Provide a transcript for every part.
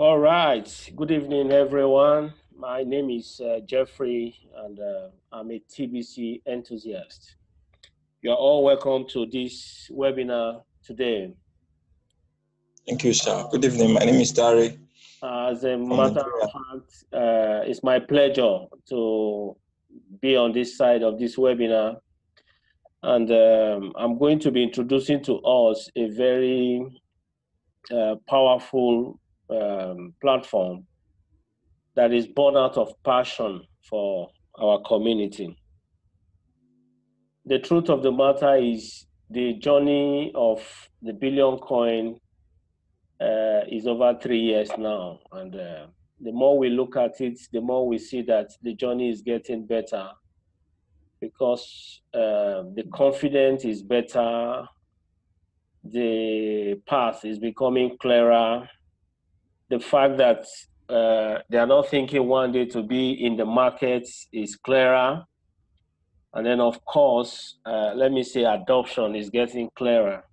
All right. Good evening, everyone. My name is Jeffrey, and I'm a TBC enthusiast. You're all welcome to this webinar today. Thank you, sir. Good evening. My name is Dari. As a matter of fact, it's my pleasure to be on this side of this webinar. And I'm going to be introducing to us a very powerful platform that is born out of passion for our community. The truth of the matter is the journey of the billion coin is over 3 years now. And the more we look at it, the more we see that the journey is getting better because the confidence is better, the path is becoming clearer, the fact that they are not thinking one day to be in the market is clearer. And then, of course, let me say adoption is getting clearer.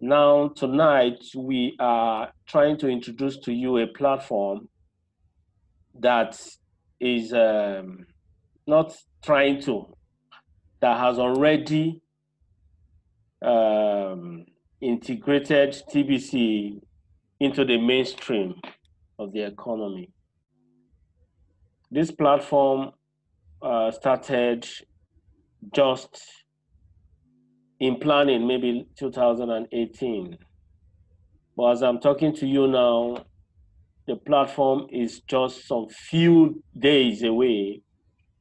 Now, tonight, we are trying to introduce to you a platform that is not trying to, that has already integrated TBC into the mainstream of the economy. This platform started just in planning, maybe 2018. But as I'm talking to you now, the platform is just some few days away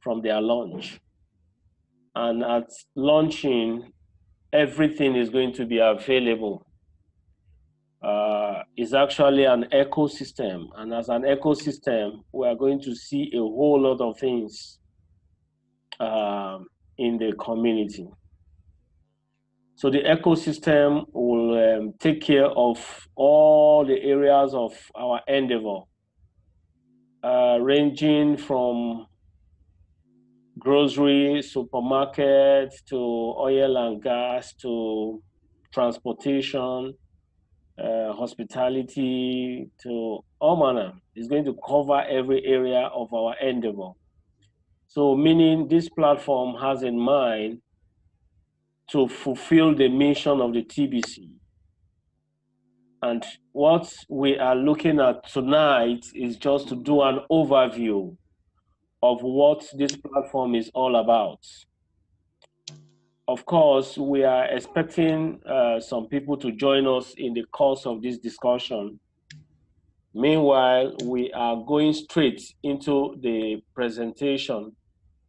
from their launch. And at launching, everything is going to be available. It's actually an ecosystem. And as an ecosystem, we are going to see a whole lot of things in the community. So the ecosystem will take care of all the areas of our endeavor, ranging from grocery, supermarket, to oil and gas, to transportation, hospitality, to all manner. It's going to cover every area of our endeavor. So meaning this platform has in mind to fulfill the mission of the TBC. And what we are looking at tonight is just to do an overview of what this platform is all about. Of course, we are expecting some people to join us in the course of this discussion. Meanwhile, we are going straight into the presentation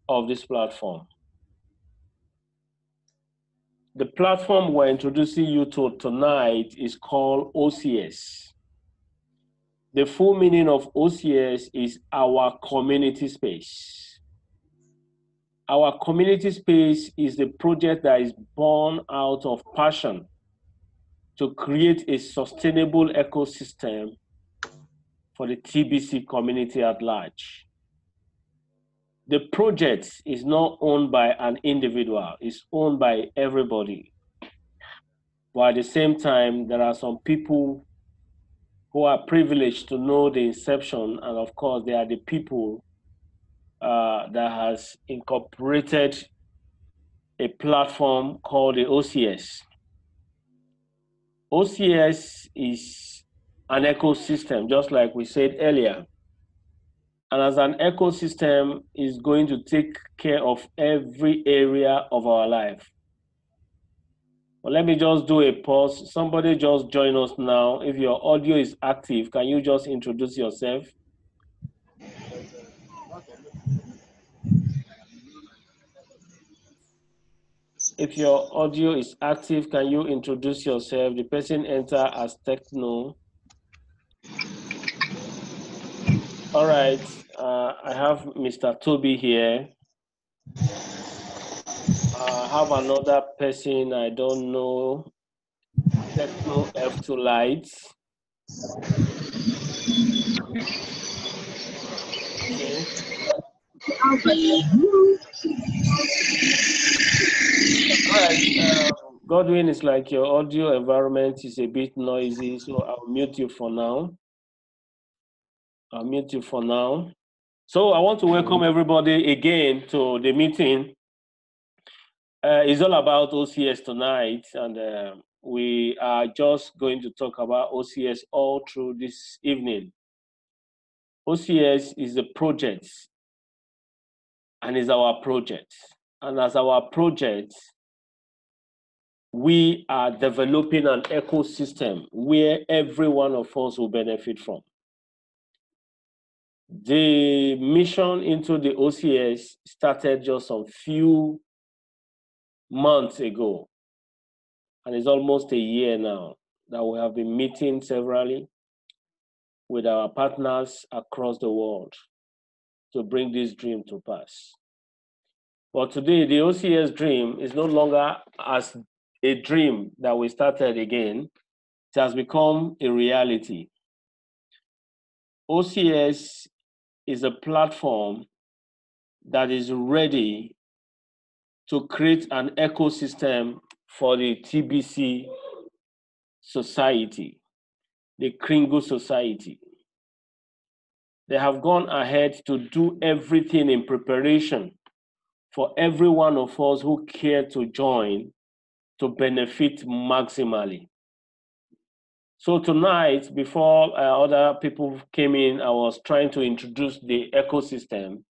of this platform. The platform we're introducing you to tonight is called OCS. The full meaning of OCS is our community space. Our community space is the project that is born out of passion to create a sustainable ecosystem for the TBC community at large. The project is not owned by an individual, it's owned by everybody. But at the same time, there are some people who are privileged to know the inception, and of course, they are the people that has incorporated a platform called the OCS. OCS is an ecosystem, just like we said earlier. And as an ecosystem, is going to take care of every area of our life. Well, let me just do a pause. Somebody just join us now. If your audio is active, can you just introduce yourself? If your audio is active, can you introduce yourself? The person enter as Techno. All right, I have Mr. Toby here. I have another person, I don't know, Techno F2 Lights. Okay. All right, Godwin, it's like your audio environment is a bit noisy, so I'll mute you for now. I'll mute you for now. So I want to welcome everybody again to the meeting. It's all about OCS tonight, and we are just going to talk about OCS all through this evening. OCS is a project, and is our project. And as our project, we are developing an ecosystem where every one of us will benefit from. The mission into the OCS started just a few months ago, and it's almost a year now that we have been meeting severally with our partners across the world to bring this dream to pass. But today, the OCS dream is no longer as a dream that we started again. It has become a reality. OCS is a platform that is ready to create an ecosystem for the TBC society, the Kringle society. They have gone ahead to do everything in preparation for every one of us who care to join to benefit maximally. So tonight, before other people came in, I was trying to introduce the ecosystem.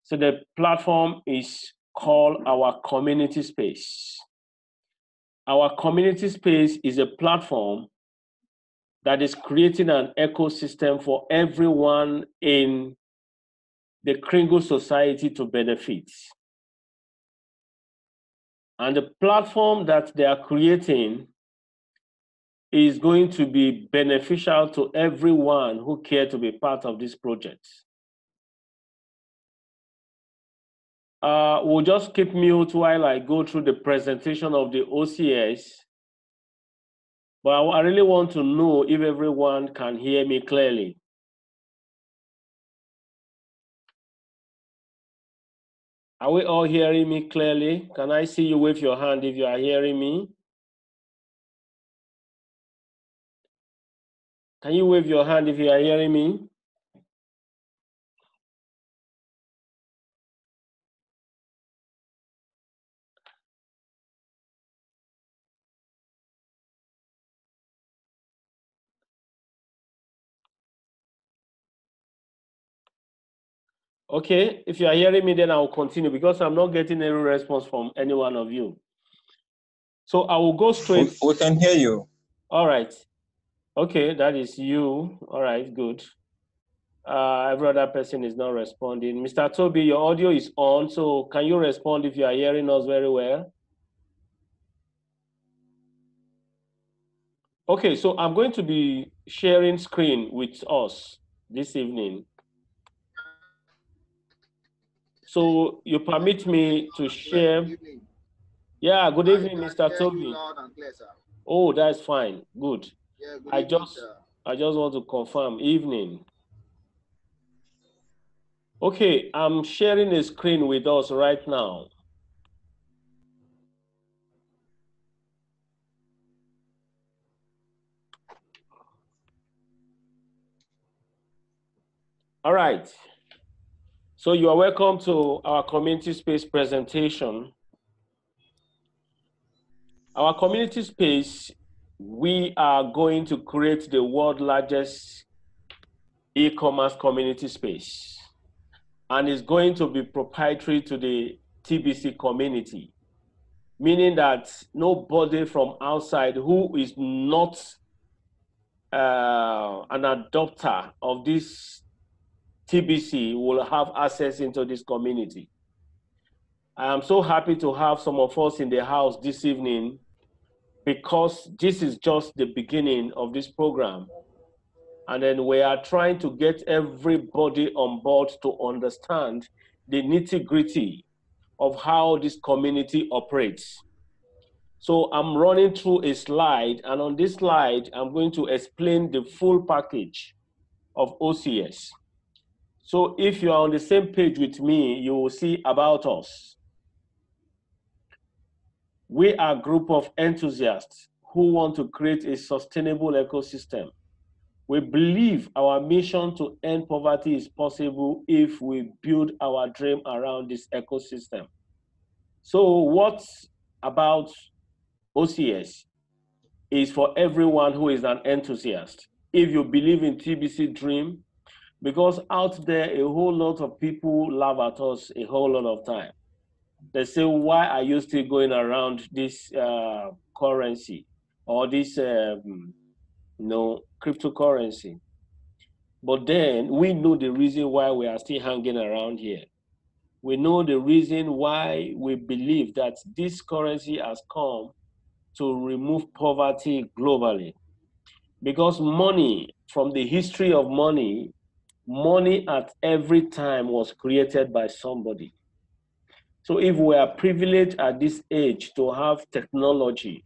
So the platform is called our community space. Our community space is a platform that is creating an ecosystem for everyone in the Kringle society to benefit. And the platform that they are creating is going to be beneficial to everyone who care to be part of this project. We'll just keep mute while I go through the presentation of the OCS. But I really want to know if everyone can hear me clearly. Are we all hearing me clearly? Can I see you wave your hand if you are hearing me? Can you wave your hand if you are hearing me? Okay, if you are hearing me, then I will continue because I'm not getting any response from any one of you. So I will go straight. We can hear you. All right. Okay, that is you. All right, good. Every other person is not responding. Mr. Toby, your audio is on, so can you respond if you are hearing us very well? Okay, so I'm going to be sharing screen with us this evening. So you permit me to share. Good evening. Yeah, good evening, Mr. Toby. Loud and clear, sir. Oh, that's fine. Good. Yeah, good evening, sir. I just want to confirm. Evening. Okay, I'm sharing a screen with us right now. All right. So you are welcome to our community space presentation. Our community space, we are going to create the world's largest e-commerce community space, and it's going to be proprietary to the TBC community, meaning that nobody from outside who is not an adopter of this TBC will have access into this community. I am so happy to have some of us in the house this evening because this is just the beginning of this program. And then we are trying to get everybody on board to understand the nitty-gritty of how this community operates. So I'm running through a slide, and on this slide, I'm going to explain the full package of OCS. So if you are on the same page with me, you will see about us. We are a group of enthusiasts who want to create a sustainable ecosystem We believe our mission to end poverty is possible if we build our dream around this ecosystem. So what about OCS is for everyone who is an enthusiast. If you believe in TBC dream, because out there, a whole lot of people laugh at us a whole lot of time. They say, why are you still going around this currency or this cryptocurrency? But then we know the reason why we are still hanging around here. We know the reason why we believe that this currency has come to remove poverty globally. Because money, from the history of money, money at every time was created by somebody. So if we are privileged at this age to have technology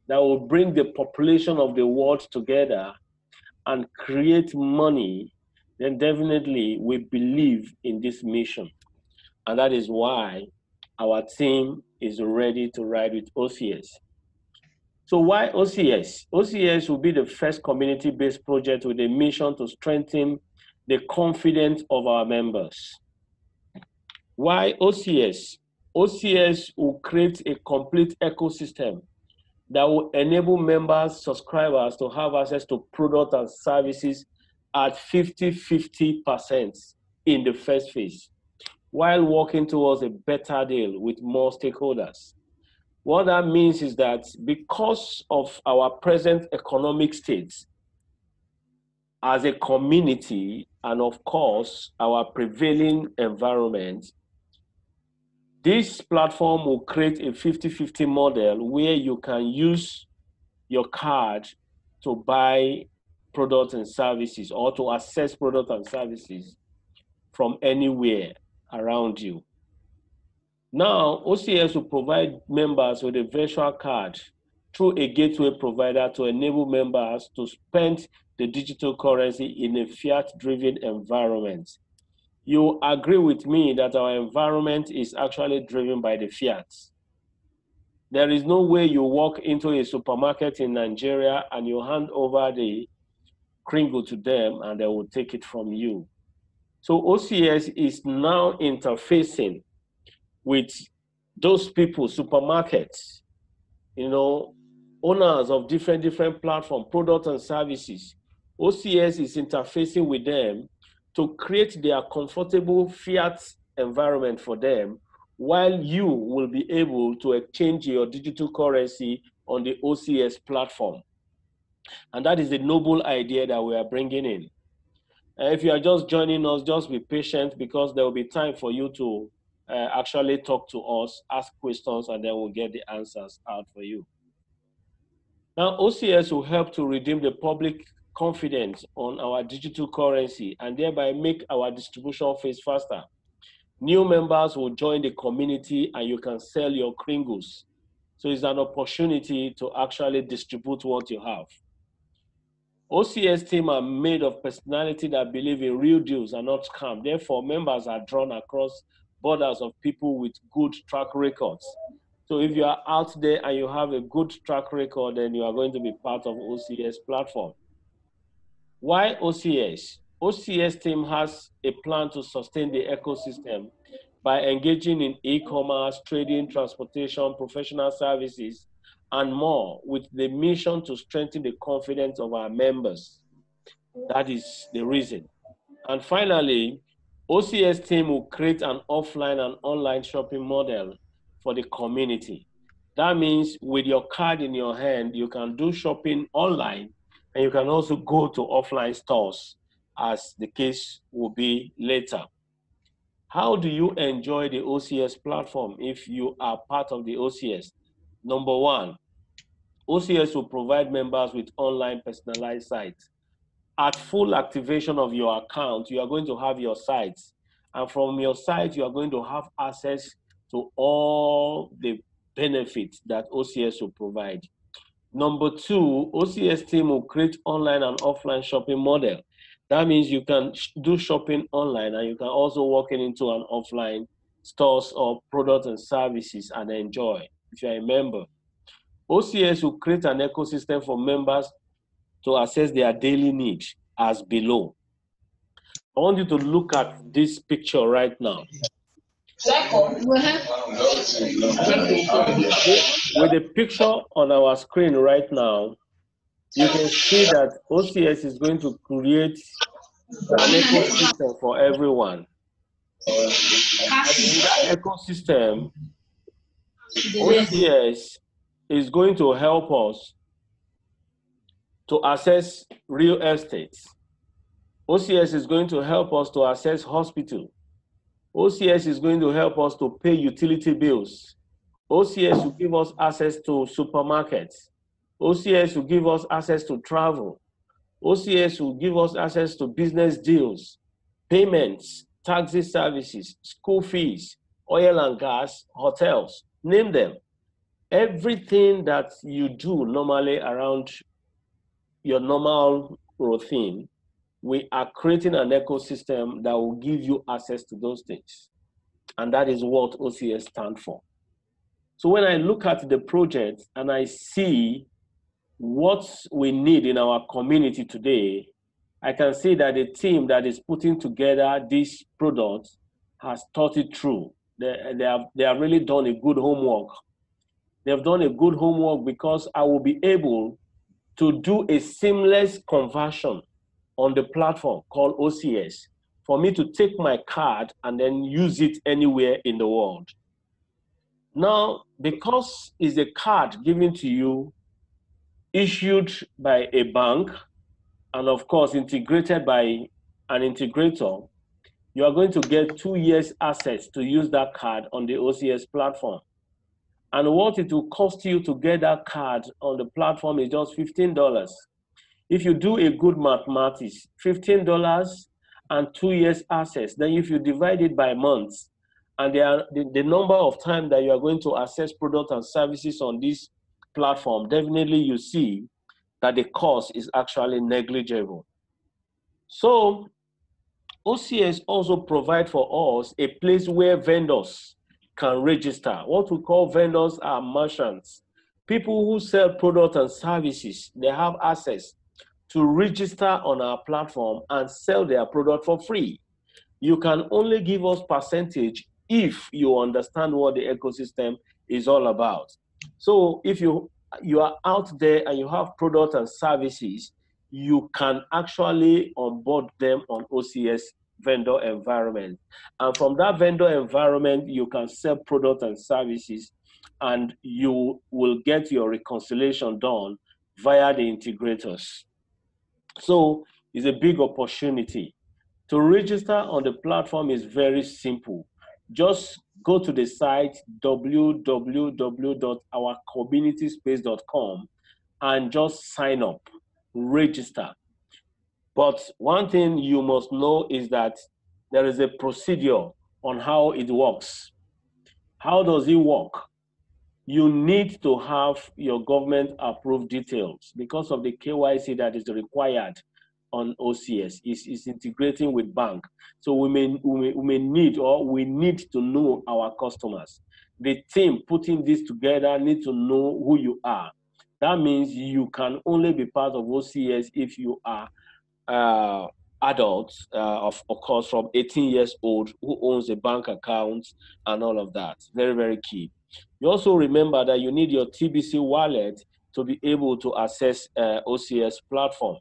that will bring the population of the world together and create money, then definitely we believe in this mission. And that is why our team is ready to ride with OCS. So why OCS? OCS will be the first community-based project with a mission to strengthen the confidence of our members. Why OCS? OCS will create a complete ecosystem that will enable members, subscribers to have access to products and services at 50-50% in the first phase, while working towards a better deal with more stakeholders. What that means is that because of our present economic state as a community, and of course, our prevailing environment, this platform will create a 50-50 model where you can use your card to buy products and services or to access products and services from anywhere around you. Now, OCS will provide members with a virtual card through a gateway provider to enable members to spend the digital currency in a fiat-driven environment. You agree with me that our environment is actually driven by the fiat. There is no way you walk into a supermarket in Nigeria and you hand over the kringle to them and they will take it from you. So OCS is now interfacing with those people, supermarkets, owners of different platforms, products and services. OCS is interfacing with them to create their comfortable fiat environment for them, while you will be able to exchange your digital currency on the OCS platform. And that is the noble idea that we are bringing in. And if you are just joining us, just be patient, because there will be time for you to actually talk to us, ask questions, and then we'll get the answers out for you. Now, OCS will help to redeem the public confidence on our digital currency and thereby make our distribution phase faster. New members will join the community and you can sell your kringles. So it's an opportunity to actually distribute what you have. OCS team are made of personality that believe in real deals and not scam. Therefore, members are drawn across borders of people with good track records. So if you are out there and you have a good track record, then you are going to be part of OCS platform. Why OCS? OCS team has a plan to sustain the ecosystem by engaging in e-commerce, trading, transportation, professional services, and more, with the mission to strengthen the confidence of our members. That is the reason. And finally, OCS team will create an offline and online shopping model for the community. That means with your card in your hand, you can do shopping online, and you can also go to offline stores, as the case will be later. How do you enjoy the OCS platform if you are part of the OCS? Number one, OCS will provide members with online personalized sites. At full activation of your account, you are going to have your sites. And from your site, you are going to have access to all the benefits that OCS will provide. Number two, OCS team will create online and offline shopping model. That means you can do shopping online and you can also walk into an offline stores or products and services and enjoy if you're a member. OCS will create an ecosystem for members to assess their daily needs as below. I want you to look at this picture right now. With the picture on our screen right now, you can see that OCS is going to create an ecosystem for everyone. And in that ecosystem, OCS is going to help us to access real estate. OCS is going to help us to access hospital. OCS is going to help us to pay utility bills. OCS will give us access to supermarkets. OCS will give us access to travel. OCS will give us access to business deals, payments, taxi services, school fees, oil and gas, hotels, name them. Everything that you do normally around your normal routine, we are creating an ecosystem that will give you access to those things. And that is what OCS stands for. So when I look at the project and I see what we need in our community today, I can see that the team that is putting together this product has thought it through. They have really done a good homework. They have done a good homework because I will be able to do a seamless conversion on the platform called OCS for me to take my card and then use it anywhere in the world. Now, because it's a card given to you, issued by a bank, and of course integrated by an integrator, you are going to get 2 years access to use that card on the OCS platform. And what it will cost you to get that card on the platform is just $15. If you do a good mathematics, $15 and 2 years access, then if you divide it by months, and the number of times that you are going to access products and services on this platform, definitely you see that the cost is actually negligible. So OCS also provide for us a place where vendors can register. What we call vendors are merchants. People who sell products and services, they have access to register on our platform and sell their product for free. You can only give us percentage if you understand what the ecosystem is all about. So if you are out there and you have products and services, you can actually onboard them on OCS vendor environment. And from that vendor environment, you can sell products and services, and you will get your reconciliation done via the integrators. So it's a big opportunity. To register on the platform is very simple. Just go to the site www.ourcommunityspace.com and just sign up, register. But one thing you must know is that there is a procedure on how it works. How does it work? You need to have your government approved details because of the KYC that is required on OCS. Is integrating with bank. So we need to know our customers. The team putting this together need to know who you are. That means you can only be part of OCS if you are adults, of course, from 18 years old, who owns a bank account and all of that. Very, very key. You also remember that you need your TBC wallet to be able to access OCS platform.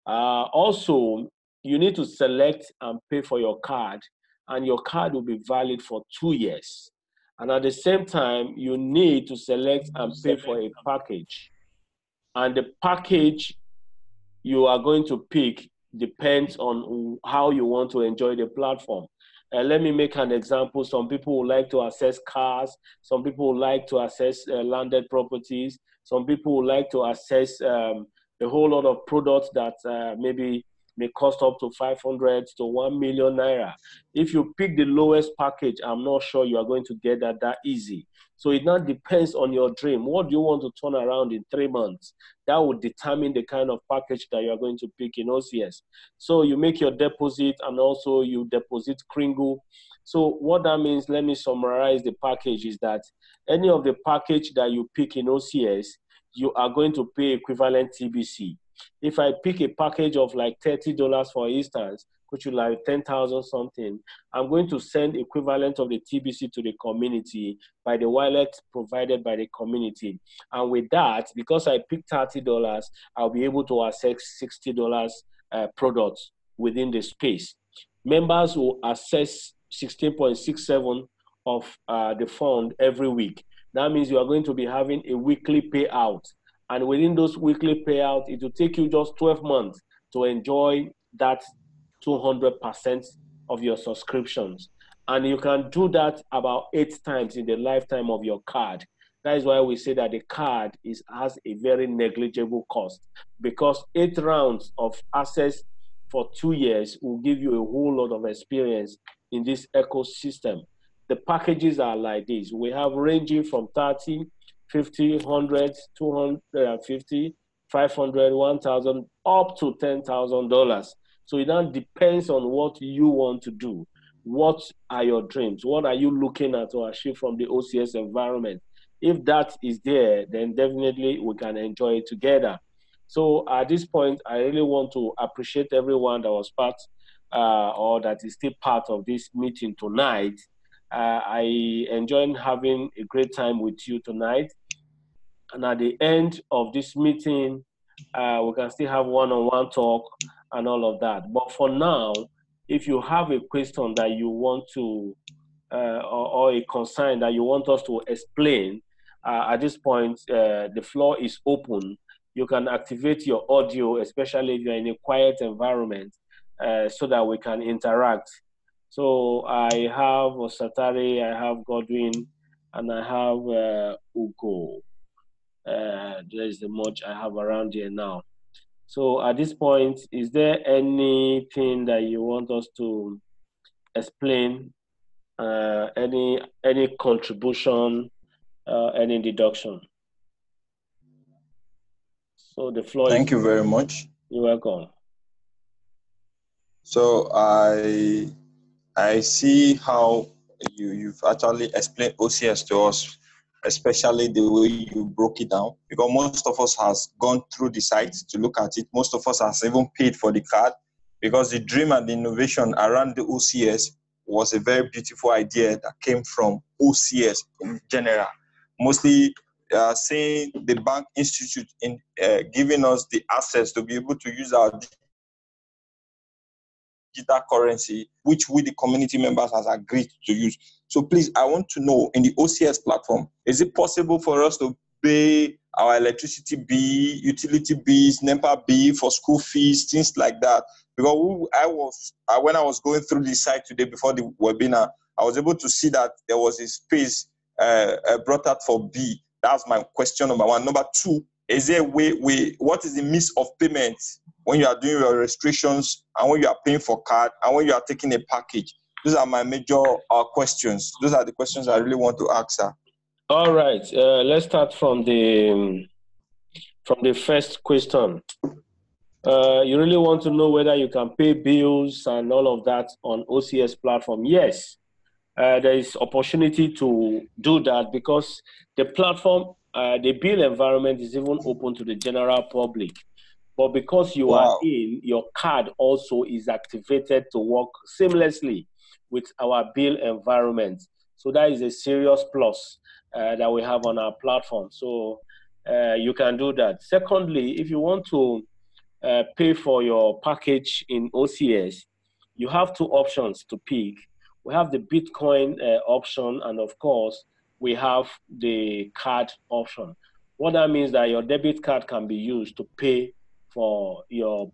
Also, you need to select and pay for your card, and your card will be valid for 2 years. And at the same time, you need to select and pay for a package. And the package you are going to pick depends on how you want to enjoy the platform. Let me make an example. Some people would like to access cars. Some people would like to access landed properties. Some people would like to access a whole lot of products that maybe may cost up to 500 to 1 million naira. If you pick the lowest package, I'm not sure you are going to get that easy. So it now depends on your dream. What do you want to turn around in 3 months? That would determine the kind of package that you are going to pick in OCS. So you make your deposit and also you deposit Kringle. So what that means, let me summarize the package, is that any of the package that you pick in OCS, you are going to pay equivalent TBC. If I pick a package of like $30, for instance, which is like 10,000 something, I'm going to send equivalent of the TBC to the community by the wallet provided by the community. And with that, because I picked $30, I'll be able to access $60 products within the space. Members will access 16.67 of the fund every week. That means you are going to be having a weekly payout. And within those weekly payouts, it will take you just 12 months to enjoy that 200% of your subscriptions. And you can do that about 8 times in the lifetime of your card. That is why we say that the card has a very negligible cost, because 8 rounds of access for 2 years will give you a whole lot of experience in this ecosystem. The packages are like this. We have ranging from 30, 50, 100, 250, 500, 1,000, up to $10,000. So it now depends on what you want to do. What are your dreams? What are you looking at to achieve from the OCS environment? If that is there, then definitely we can enjoy it together. So at this point, I really want to appreciate everyone that was part or that is still part of this meeting tonight. I enjoyed having a great time with you tonight. And at the end of this meeting, we can still have one-on-one talk and all of that. But for now, if you have a question that you want to, or a concern that you want us to explain, at this point, the floor is open. You can activate your audio, especially if you're in a quiet environment, so that we can interact. So I have Satari, I have Godwin, and I have Ugo. There is the much I have around here now. So at this point, is there anything that you want us to explain? Any contribution, any deduction? So the floor Thank is. you very much. You're welcome. So I see how you've actually explained OCS to us, especially the way you broke it down, because most of us has gone through the site to look at it. Most of us has even paid for the card, because the dream and the innovation around the OCS was a very beautiful idea that came from OCS in general. Mostly saying the bank institute in giving us the access to be able to use our digital currency, which we, the community members, has agreed to use. So please, I want to know, in the OCS platform, is it possible for us to pay our electricity bill, utility bills, NEPA bill, for school fees, things like that? Because when I was going through the site today before the webinar, I was able to see that there was a space brought out for B. That's my question number one. Number two, is there a way, what is the means of payment when you are doing your registrations, and when you are paying for card, and when you are taking a package? Those are my major questions. Those are the questions I really want to ask, sir. All right. Let's start from the first question. You really want to know whether you can pay bills and all of that on OCS platform? Yes. There is opportunity to do that, because the platform, the bill environment is even open to the general public. But because you are in, your card also is activated to work seamlessly with our bill environment. So that is a serious plus that we have on our platform. So you can do that. Secondly, if you want to pay for your package in OCS, you have 2 options to pick. We have the Bitcoin option, and of course, we have the card option. What that means that your debit card can be used to pay for your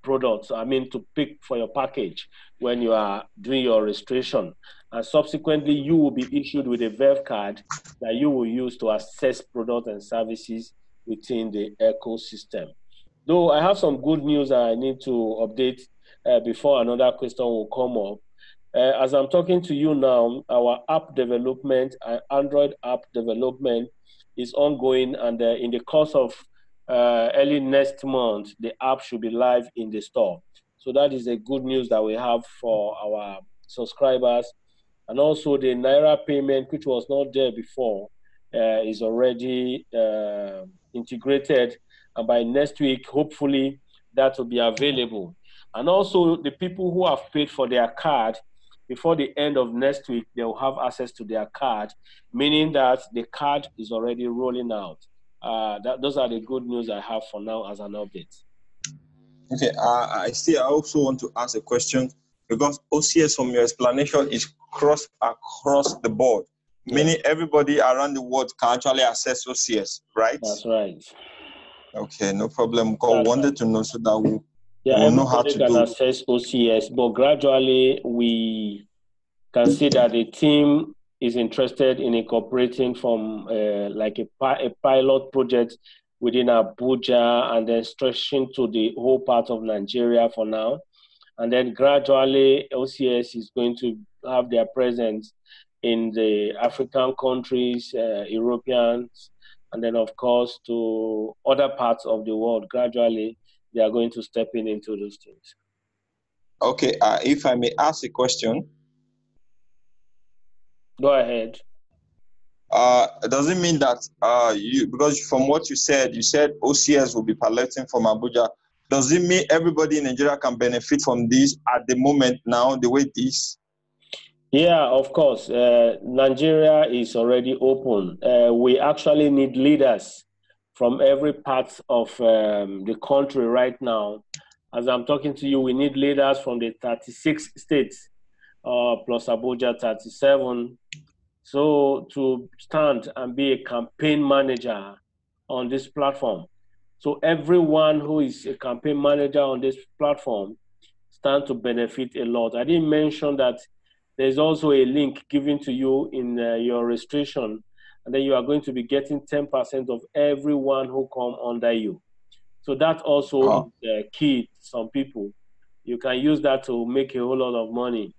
products, to pick for your package when you are doing your registration. And subsequently, you will be issued with a VEV card that you will use to access products and services within the ecosystem. Though I have some good news that I need to update before another question will come up. As I'm talking to you now, our app development, Android app development is ongoing, and in the course of early next month, the app should be live in the store. So that is a good news that we have for our subscribers. And also the Naira payment, which was not there before, is already integrated, And by next week, hopefully, that will be available. And also, the people who have paid for their card, before the end of next week, they will have access to their card, meaning that the card is already rolling out. Those are the good news I have for now as an update. Okay, I also want to ask a question, because OCS from your explanation is across the board, meaning everybody around the world can actually access OCS, right? That's right. Okay, no problem. God wanted to know so that we'll know how everybody to can do. access OCS, but gradually we can see that the team is interested in incorporating from like a pilot project within Abuja, and then stretching to the whole part of Nigeria for now. And then gradually OCS is going to have their presence in the African countries, Europeans, and then of course to other parts of the world. Gradually, they are going to step into those things. Okay, if I may ask a question. Go ahead. Does it mean that because from what you said OCS will be piloting from Abuja? Does it mean everybody in Nigeria can benefit from this at the moment now, the way it is? Yeah, of course. Nigeria is already open. We actually need leaders from every part of the country right now. As I'm talking to you, we need leaders from the 36 states, plus Abuja 37. So to stand and be a campaign manager on this platform. So everyone who is a campaign manager on this platform stand to benefit a lot. I didn't mention that there's also a link given to you in your registration, and then you are going to be getting 10% of everyone who come under you. So that also is key to some people. You can use that to make a whole lot of money.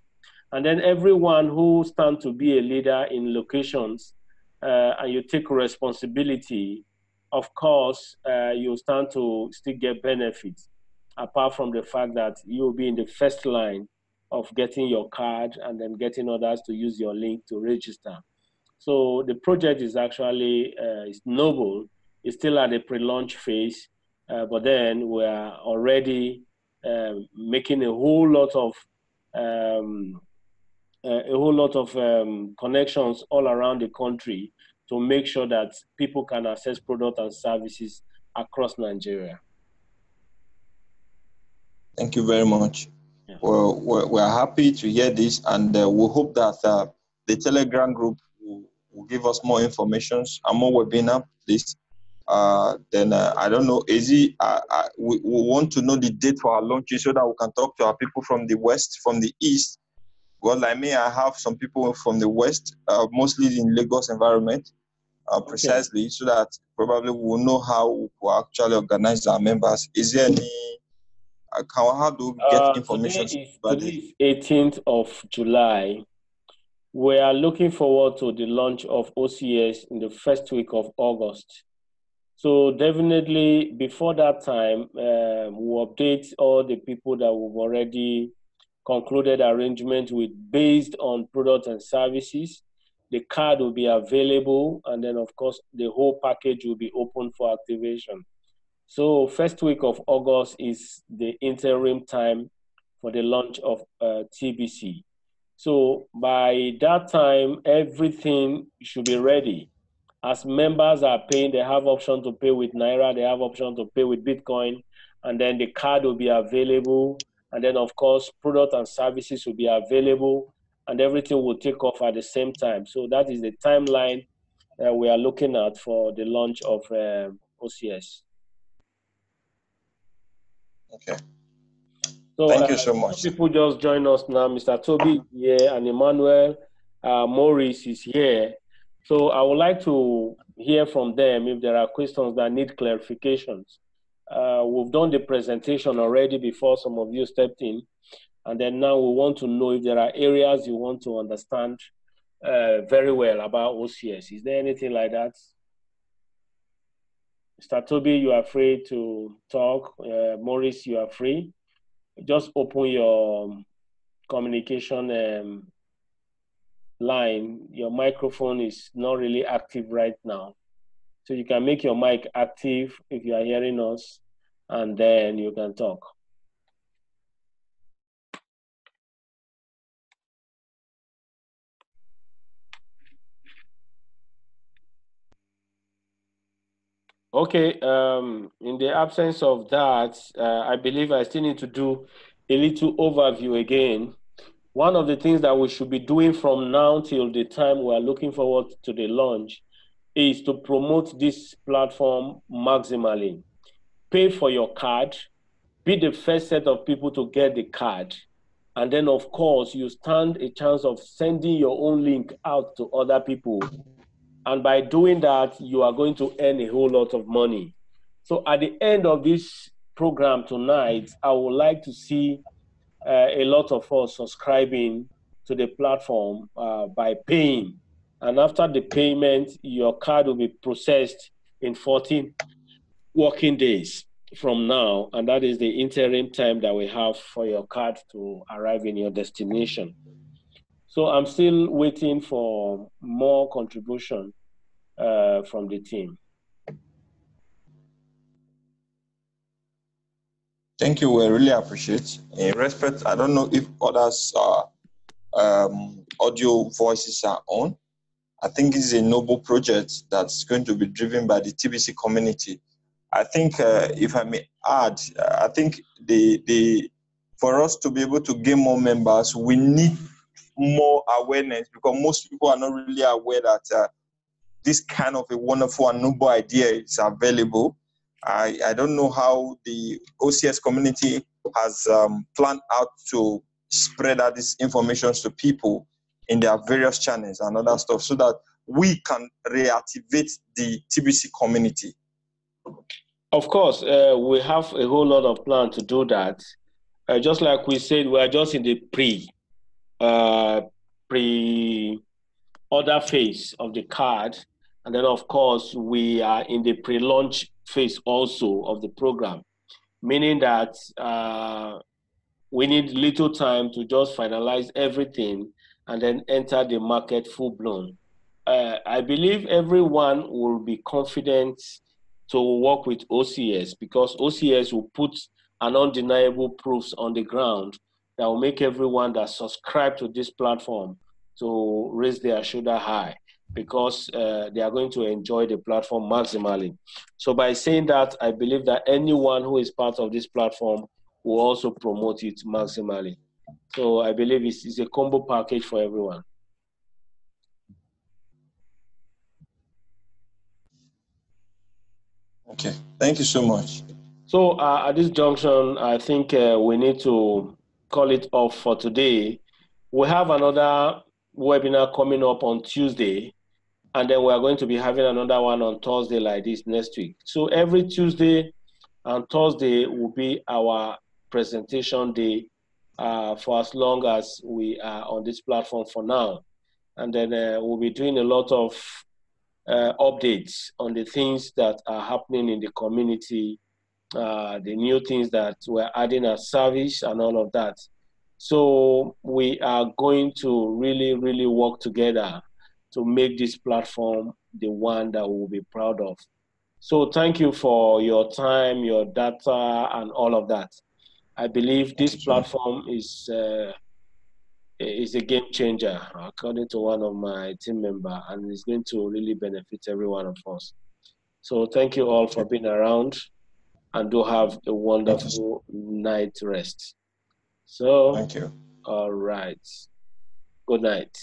And then everyone who stand to be a leader in locations, and you take responsibility, of course, you stand to still get benefits, apart from the fact that you'll be in the first line of getting your card and then getting others to use your link to register. So the project is actually is noble. It's still at the pre-launch phase, but then we are already making a whole lot of connections all around the country to make sure that people can access products and services across Nigeria. Thank you very much. Yeah. Well, we're happy to hear this, and we hope that the Telegram group will give us more information and more webinar, please. Then I don't know, we want to know the date for our launches so that we can talk to our people from the west, from the east. Well, like me, I have some people from the west, mostly in Lagos environment, precisely, so that probably we'll know how we will actually organize our members. Is there any, how do we get information? Today is 18th of July. We are looking forward to the launch of OCS in the first week of August. So definitely before that time, we'll update all the people that we've already concluded arrangement with based on products and services. The card will be available, and then of course the whole package will be open for activation. So first week of August is the interim time for the launch of TBC. So by that time, everything should be ready. As members are paying, they have option to pay with Naira, they have option to pay with Bitcoin, and then the card will be available. And then, of course, product and services will be available, and everything will take off at the same time. So that is the timeline we are looking at for the launch of OCS. Okay. So thank you so much. People just join us now. Mr. Toby is here, and Emmanuel Morris is here. So I would like to hear from them if there are questions that need clarifications. We've done the presentation already before some of you stepped in, and then now we want to know if there are areas you want to understand very well about OCS. Is there anything like that? Mr. Toby, you are free to talk. Morris, you are free. Just open your communication line. Your microphone is not really active right now. So you can make your mic active if you are hearing us, and then you can talk. Okay, in the absence of that, I believe I still need to do a little overview again. One of the things that we should be doing from now till the time we are looking forward to the launch is to promote this platform maximally. Pay for your card, be the first set of people to get the card. And then, of course, you stand a chance of sending your own link out to other people. And by doing that, you are going to earn a whole lot of money. So at the end of this program tonight, I would like to see a lot of us subscribing to the platform by paying. And after the payment, your card will be processed in 14 working days from now. And that is the interim time that we have for your card to arrive in your destination. So I'm still waiting for more contribution from the team. Thank you. We really appreciate. In respect, I don't know if others audio voices are on. I think it's a noble project that's going to be driven by the TBC community. I think, if I may add, I think for us to be able to gain more members, we need more awareness, because most people are not really aware that this kind of a wonderful and noble idea is available. I don't know how the OCS community has planned out to spread out these information to people in their various channels and other stuff, so that we can reactivate the TBC community. Of course, we have a whole lot of plan to do that. Just like we said, we are just in the pre-order phase of the card. And then, of course, we are in the pre-launch phase also of the program, meaning that we need little time to just finalize everything and then enter the market full-blown. I believe everyone will be confident to work with OCS, because OCS will put an undeniable proofs on the ground that will make everyone that subscribe to this platform to raise their shoulder high, because they are going to enjoy the platform maximally. So by saying that, I believe that anyone who is part of this platform will also promote it maximally. So I believe it's a combo package for everyone. Okay, thank you so much. So at this junction, I think we need to call it off for today. We have another webinar coming up on Tuesday, and then we are going to be having another one on Thursday like this next week. So every Tuesday and Thursday will be our presentation day for as long as we are on this platform for now. And then we'll be doing a lot of updates on the things that are happening in the community, the new things that we're adding as service and all of that. So we are going to really, really work together to make this platform the one that we'll be proud of. So thank you for your time, your data, and all of that. I believe this platform is a game changer, according to one of my team members, and it's going to really benefit every one of us. So thank you all for being around, and do have a wonderful night rest. So, thank you. All right. Good night.